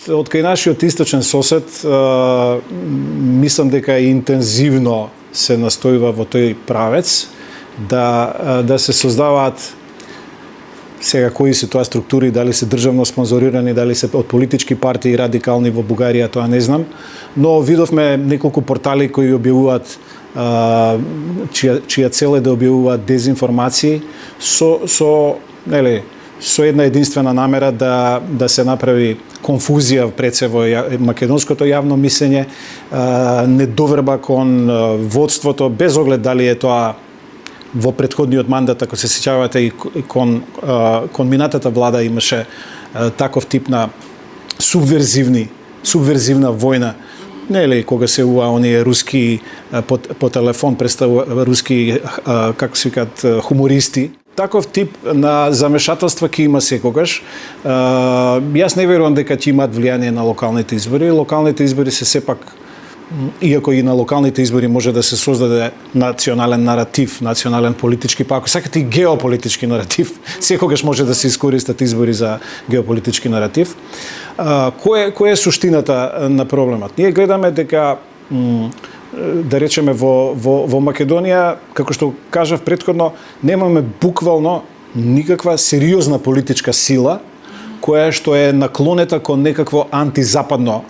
од кај нашиот источен сосед, мислам дека интензивно се настојува во тој правец да се создаваат, сега кои се тоа структури, дали се државно спонзорирани, дали се од политички партии радикални во Бугарија, тоа не знам, но видовме неколку портали кои објавуваат чија цел е да објавуваат дезинформации со една единствена намера да се направи конфузија пред се во македонското јавно мислење, недоверба кон водството, без оглед дали е тоа во претходниот мандат, ако се сеќавате, и кон минатата влада имаше таков тип на субверзивна војна, нели, кога се оние руски по телефон представува руски, како се викаат, хумористи. Таков тип на замешателства ќе има секогаш. Јас не верувам дека ќе имаат влијание на локалните избори. Локалните избори се сепак, иако и на локалните избори може да се создаде национален наратив, национален политички, па ако сакате и геополитички наратив, секогаш може да се искористат избори за геополитички наратив. Која е суштината на проблемот? Ние гледаме дека, да речеме, во Македонија, како што кажав претходно, немаме буквално никаква сериозна политичка сила која што е наклонета кон некакво антизападно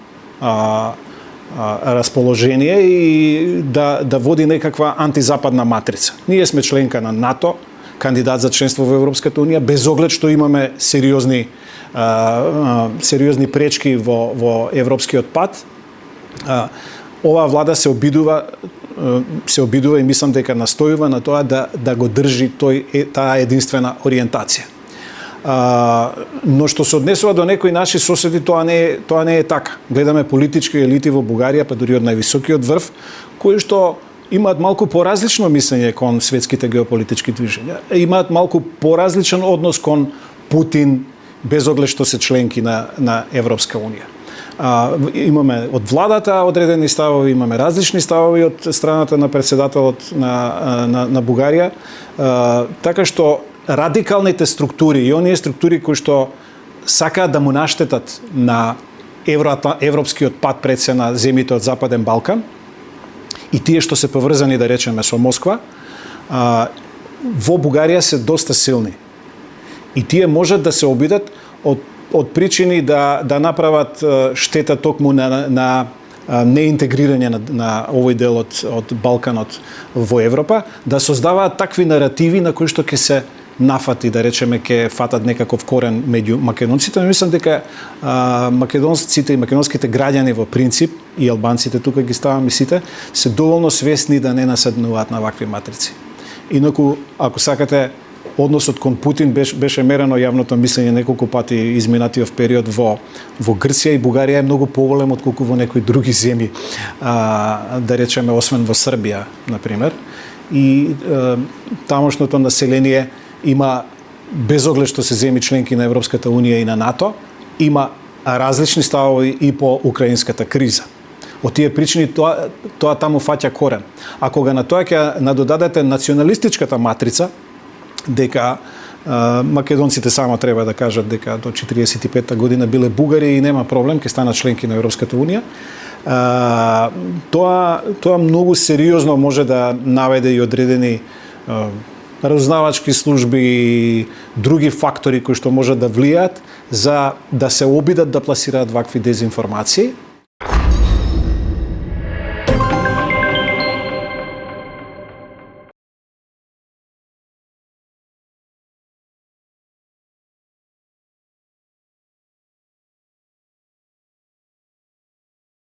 расположение и да води некаква антизападна матрица. Ние сме членка на НАТО, кандидат за членство во Европската унија, без оглед што имаме сериозни пречки во европскиот пат. Оваа влада се обидува и мислам дека настојува на тоа да го држи таа единствена ориентација. Но што се однесува до некои наши соседи, тоа не е така. Гледаме политички елити во Бугарија, па дури од највисокиот врв, кои што имаат малку поразлично мислење кон светските геополитички движења. Имаат малку поразличен однос кон Путин, без оглед што се членки на Европска унија. Имаме од владата одредени ставови, имаме различни ставови од страната на председателот на Бугарија, така што радикалните структури и оние структури кои што сакаат да му наштетат на европскиот пат пред се на земјите од Западен Балкан и тие што се поврзани, да речеме, со Москва, во Бугарија се доста силни. И тие можат да се обидат од причини да направат штета токму на неинтегрирање на овој дел од Балканот во Европа, да создаваат такви наративи на кои што ќе се нафати, да речеме, ќе фатат некаков корен меѓу македонците. Мислам дека македонците и македонските граѓани во принцип, и албанците тука ги ставам и сите, се доволно свесни да не наседнуваат на вакви матрици. Инаку, ако сакате, односот кон Путин беше мерено јавното мислење неколку пати изминатиот период во Грција и Бугарија е многу поголем отколку во некои други земји, да речеме, освен во Србија, например. И тамошното население има, без оглед што се земји членки на Европската унија и на НАТО, има различни ставови и по украинската криза. Од тие причини тоа таму фаќа корен. А кога на тоа ќе надодадете националистичката матрица, дека македонците само треба да кажат дека до 45-та година биле бугари и нема проблем, ќе станат членки на Европската унија, тоа многу сериозно може да наведе и одредени разузнавачки служби и други фактори кои што можат да влијаат за да се обидат да пласираат вакви дезинформации.